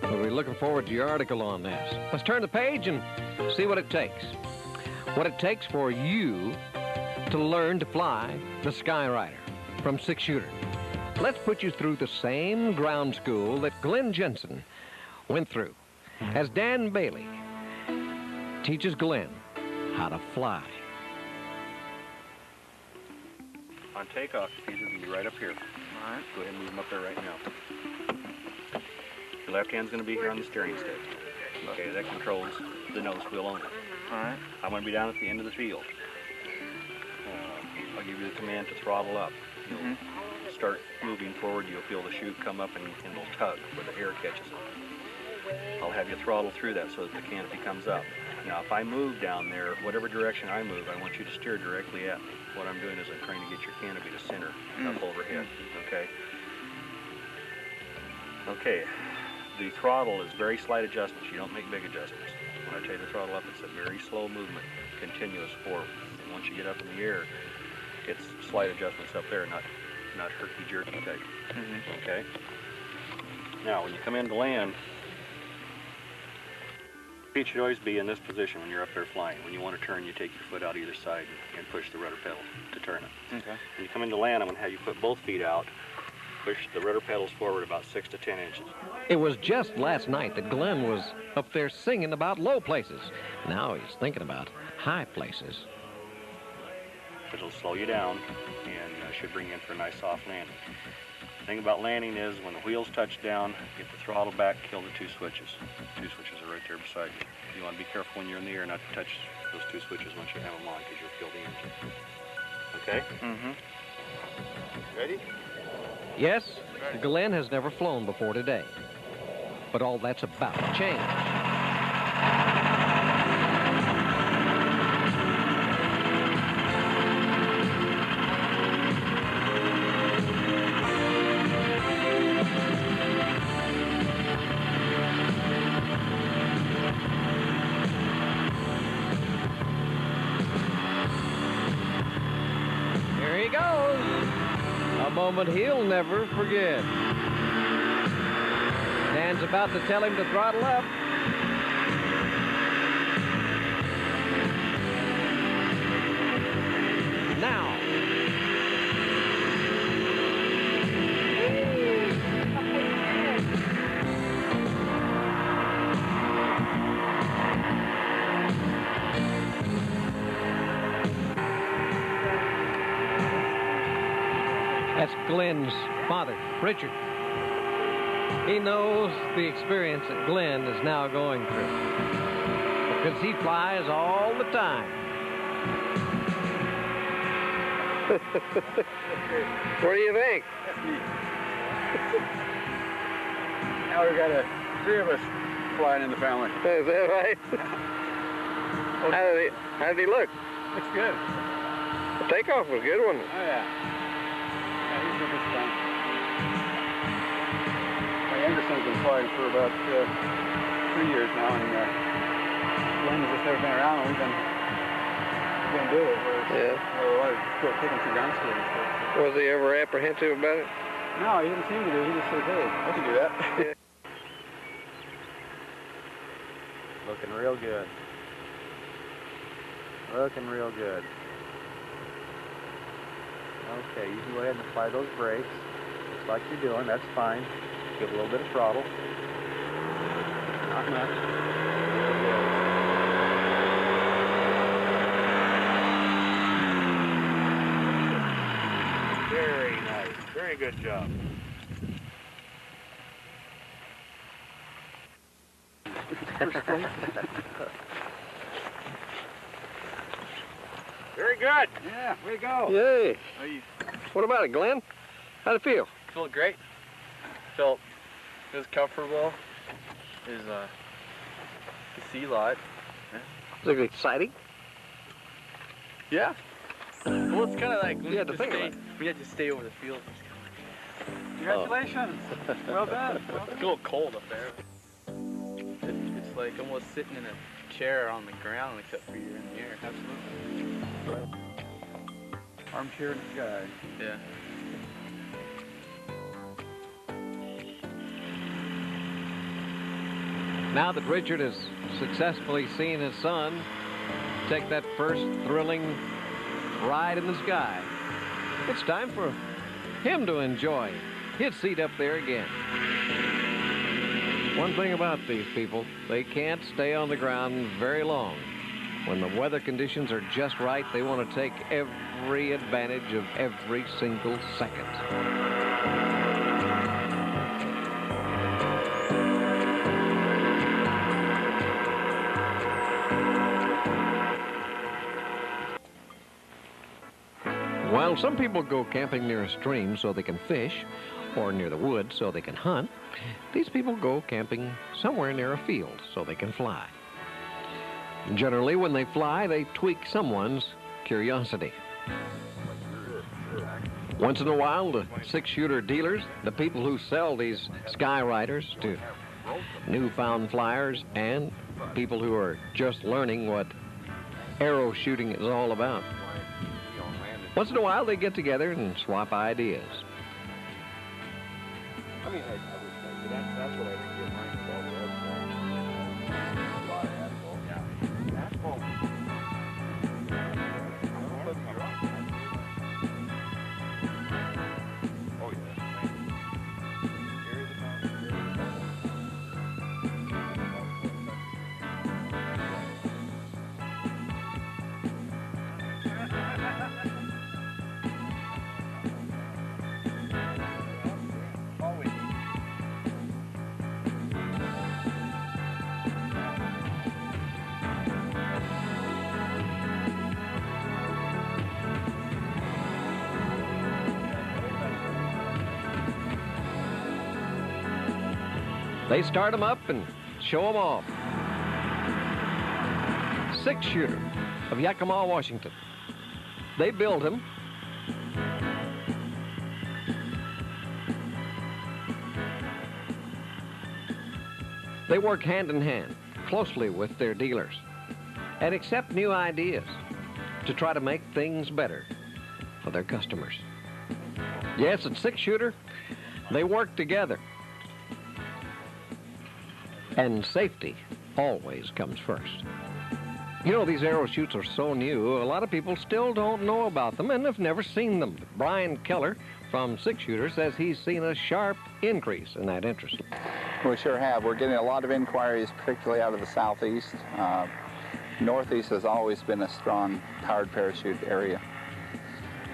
We'll be looking forward to your article on this. Let's turn the page and see what it takes. What it takes for you to learn to fly the Skyrider from Six Chuter. Let's put you through the same ground school that Glenn Jensen went through, as Dan Bailey teaches Glenn how to fly. On takeoff, your feet will be right up here. All right. Go ahead and move them up there right now. Your left hand's going to be here on the steering stick. Okay, that controls the nose wheel only. All right. I'm going to be down at the end of the field. I'll give you the command to throttle up. You'll start moving forward, you'll feel the chute come up and it'll tug where the air catches it. I'll have you throttle through that so that the canopy comes up. Now, if I move down there, whatever direction I move, I want you to steer directly at me. What I'm doing is I'm trying to get your canopy to center up overhead, okay? Okay, the throttle is very slight adjustments. You don't make big adjustments. When I tell you to throttle up, it's a very slow movement, continuous forward. And once you get up in the air, It's slight adjustments up there, not herky-jerky type. Okay? Now, when you come in to land, feet should always be in this position when you're up there flying. When you want to turn, you take your foot out either side and push the rudder pedal to turn it. Okay. When you come into land, I'm going to have you put both feet out, push the rudder pedals forward about 6 to 10 inches. It was just last night that Glenn was up there singing about low places. Now he's thinking about high places. It'll slow you down and should bring you in for a nice soft landing. The thing about landing is when the wheels touch down, get the throttle back, kill the 2 switches. 2 switches are right there beside you. You want to be careful when you're in the air not to touch those 2 switches once you have them on, because you'll kill the engine. Okay? Ready? Yes, Glenn has never flown before today. But all that's about to change. Here he goes. A moment he'll never forget. Dan's about to tell him to throttle up. Now. That's Glenn's father, Richard. He knows the experience that Glenn is now going through, because he flies all the time. What do you think? Now we've got 3 of us flying in the family. Is that right? How did he look? Looks good. The takeoff was a good one. Oh, yeah. He's a good fun. Anderson's been flying for about 3 years now, and Glenn's just never been around, and we've been doing it. We wanted to go take him through ground school and stuff. Was he ever apprehensive about it? No, he didn't seem to do. He just said, hey, I can do that. Yeah. Looking real good. Looking real good. Okay, you can go ahead and apply those brakes, just like you're doing. That's fine. Give a little bit of throttle. Not much. Very nice. Very good job. Very good. Yeah, way to go. Yay. What about it, Glenn? How'd it feel? Felt great. It was comfortable. It was could see a lot. Was it exciting? Yeah. Well, it's kind of like when you had to think about it. We had to stay over the field. Congratulations. Well done. It's a little cold up there. It's like almost sitting in a chair on the ground, except for you're in the air. Absolutely. Armchair in the sky. Yeah. Now that Richard has successfully seen his son take that first thrilling ride in the sky, it's time for him to enjoy his seat up there again. One thing about these people, they can't stay on the ground very long. When the weather conditions are just right, they want to take every advantage of every single second. While some people go camping near a stream so they can fish, or near the woods so they can hunt, these people go camping somewhere near a field so they can fly. Generally, when they fly, they tweak someone's curiosity. Once in a while, the six-shooter dealers, the people who sell these Skyriders to newfound flyers, and people who are just learning what arrow shooting is all about, Once in a while, they get together and swap ideas. I mean, I would say that's what I think your mind about the asphalt. A lot of asphalt. Yeah. Asphalt. Oh, yeah. They start them up and show them off. Six Chuter of Yakima, Washington. They build him. They work hand in hand, closely with their dealers, and accept new ideas to try to make things better for their customers. Yes, at Six Chuter, they work together. And safety always comes first. You know, these arrow chutes are so new, a lot of people still don't know about them and have never seen them. Brian Keller from Six Chuter says he's seen a sharp increase in that interest. We sure have. We're getting a lot of inquiries, particularly out of the southeast. Northeast has always been a strong powered parachute area.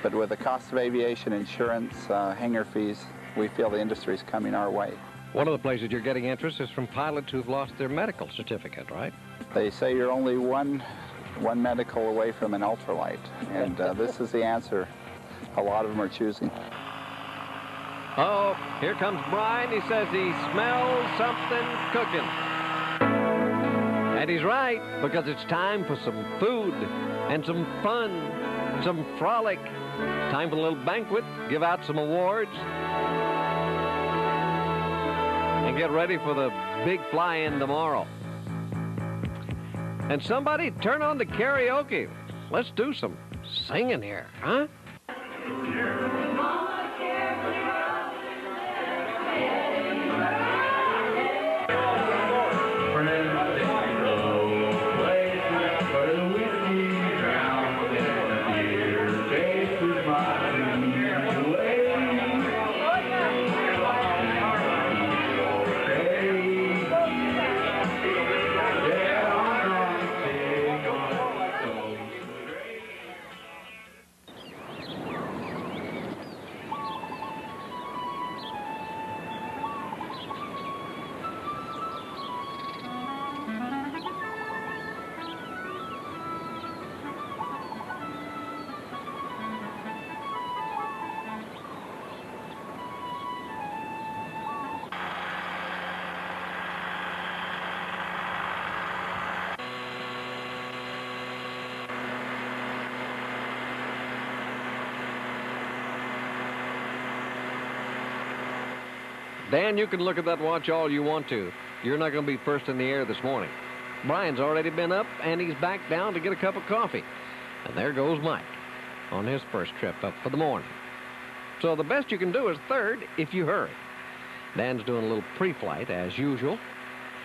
But with the cost of aviation insurance, hangar fees, we feel the industry is coming our way. One of the places you're getting interest is from pilots who've lost their medical certificate, right? They say you're only one medical away from an ultralight, and this is the answer a lot of them are choosing. Oh, here comes Brian. He says he smells something cooking. And he's right, because it's time for some food and some fun, some frolic. Time for a little banquet, give out some awards, and get ready for the big fly-in tomorrow. And somebody turn on the karaoke. Let's do some singing here, huh? Dan, you can look at that watch all you want to. You're not going to be first in the air this morning. Brian's already been up, and he's back down to get a cup of coffee. And there goes Mike on his first trip up for the morning. So the best you can do is third if you hurry. Dan's doing a little pre-flight, as usual.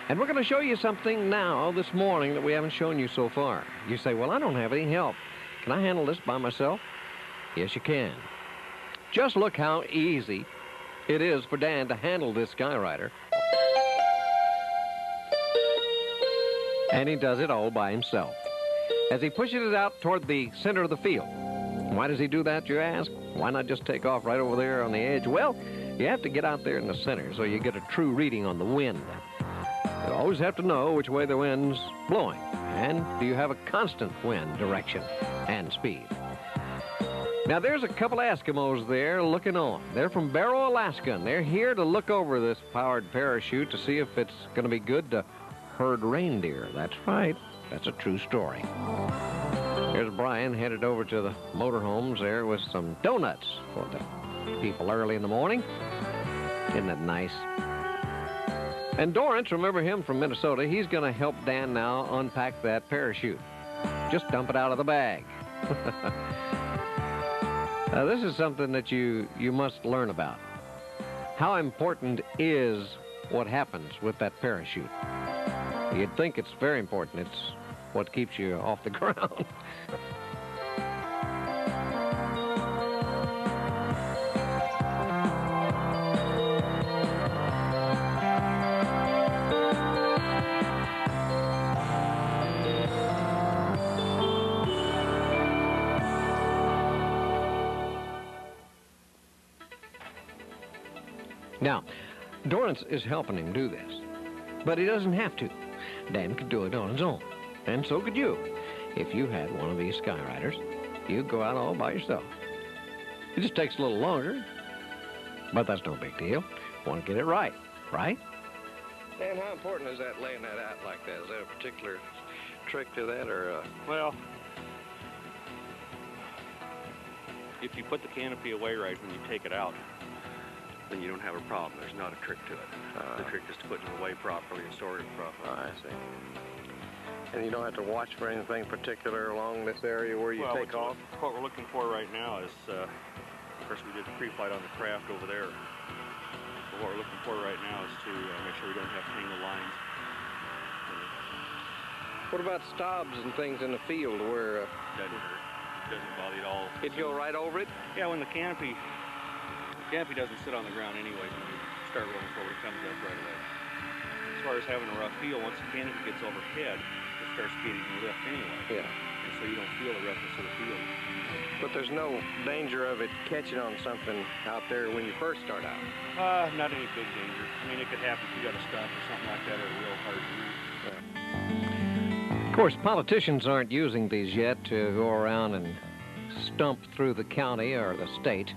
And we're going to show you something now this morning that we haven't shown you so far. You say, well, I don't have any help. Can I handle this by myself? Yes, you can. Just look how easy it is for Dan to handle this Skyrider. And he does it all by himself. As he pushes it out toward the center of the field. Why does he do that, you ask? Why not just take off right over there on the edge? Well, you have to get out there in the center so you get a true reading on the wind. You always have to know which way the wind's blowing. And do you have a constant wind direction and speed? Now, there's a couple of Eskimos there looking on. They're from Barrow, Alaska, and they're here to look over this powered parachute to see if it's going to be good to herd reindeer. That's right. That's a true story. Here's Brian headed over to the motorhomes there with some donuts for the people early in the morning. Isn't that nice? And Dorrance, remember him from Minnesota, he's going to help Dan now unpack that parachute. Just dump it out of the bag. This is something that you must learn about. How important is what happens with that parachute? You'd think it's very important. It's what keeps you off the ground. Now, Dorrance is helping him do this, but he doesn't have to. Dan could do it on his own, and so could you. If you had one of these Skyriders, you'd go out all by yourself. It just takes a little longer, but that's no big deal. Want to get it right, right? Dan, how important is that, laying that out like that? Is there a particular trick to that, or? Well, if you put the canopy away right when you take it out, then you don't have a problem. There's not a trick to it. The trick is to put it away properly and store it properly. I see. And you don't have to watch for anything particular along this area where you take off? What we're looking for right now is, of course, we did the pre-flight on the craft over there. But what we're looking for right now is to make sure we don't have tangled lines. What about stobs and things in the field where... Doesn't hurt. Doesn't bother you at all. It'd go right over it? Yeah, when the canopy doesn't sit on the ground anyway when we start rolling forward, it comes up right away. As far as having a rough feel, once the canopy gets overhead, it starts getting lift anyway. Yeah. And so you don't feel the roughness of the field. But there's no danger of it catching on something out there when you first start out? Not any big danger. I mean, it could happen if you got a stop or something like that, or a real hard move. Of course, politicians aren't using these yet to go around and stump through the county or the state.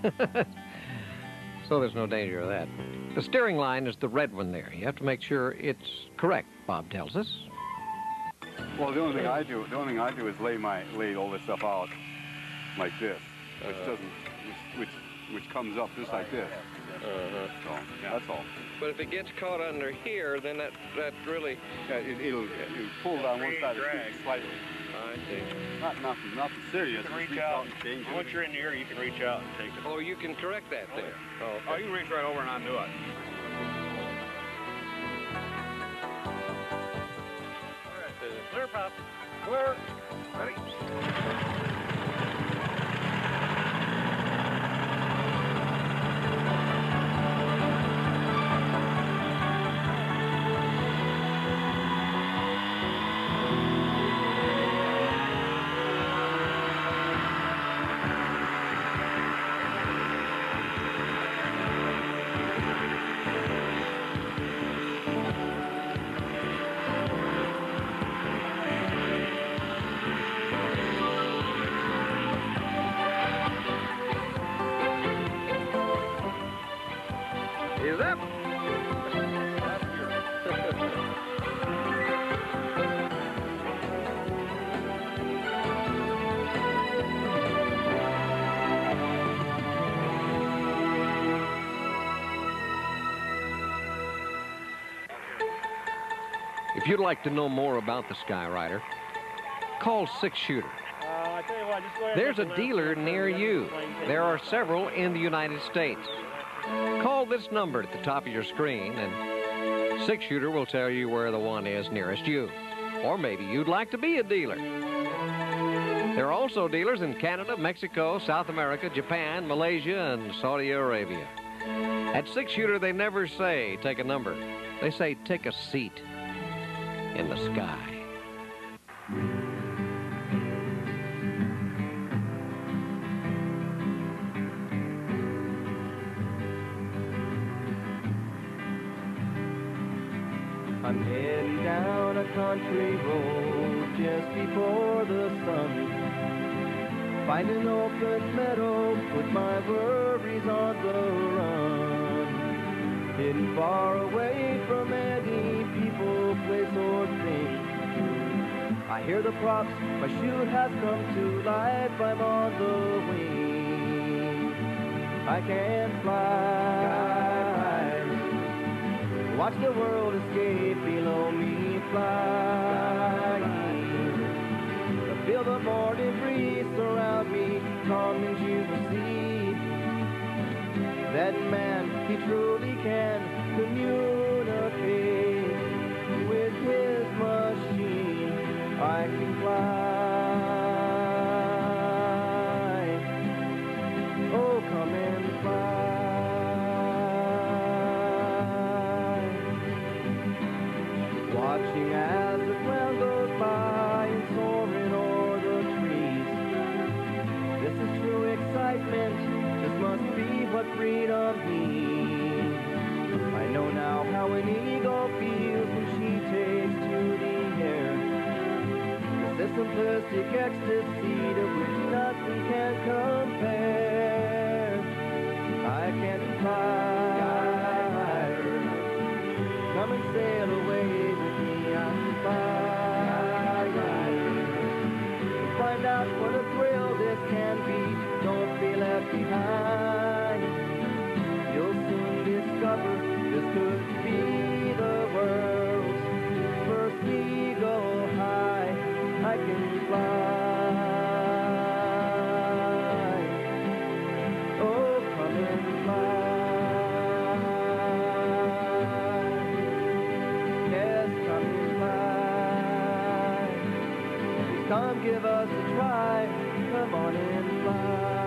So there's no danger of that. The steering line is the red one there. You have to make sure it's correct, Bob tells us. Well, the only thing I do is lay all this stuff out like this, which comes up just like this. So, yeah, that's all. But if it gets caught under here, then that really... Yeah, it'll pull down one side of the seat slightly. I see. Nothing serious. You can reach out and change it. Once you're in the air, you can reach out and take it. Oh, you can correct that then? Yeah. Oh, okay. Oh, you can reach right over and undo it. All right, Clear, Pop. Clear. Ready. Is up. If you'd like to know more about the Skyrider, call Six Chuter. I tell you what, just go ahead. There's a dealer near you. There are several in the United States. Call this number at the top of your screen, and Six Chuter will tell you where the one is nearest you. Or maybe you'd like to be a dealer. There are also dealers in Canada, Mexico, South America, Japan, Malaysia, and Saudi Arabia. At Six Chuter, they never say take a number. They say take a seat in the sky. I'm heading down a country road just before the sun. Find an open meadow, put my worries on the run. Hidden far away from any people, place or thing. I hear the props, my chute has come to life, I'm on the wing. I can fly. Watch the world escape below me flying. Feel the morning breeze surround me, calm and you see. that man, he truly can communicate with his machine. I can fly. Oh, come and fly. Watching as the cloud goes by and soaring o'er the trees. This is true excitement. This must be what freedom means. I know now how an eagle feels when she takes to the air. This simplistic ecstasy to which nothing can compare. I can fly. Come and sail away with me. I can fly. Find out what a thrill this can be. Don't be left behind. You'll soon discover this could be the world's first eagle high. I can fly. Oh, come and fly. Yes, come and fly. Please come give us a try. Come on and fly.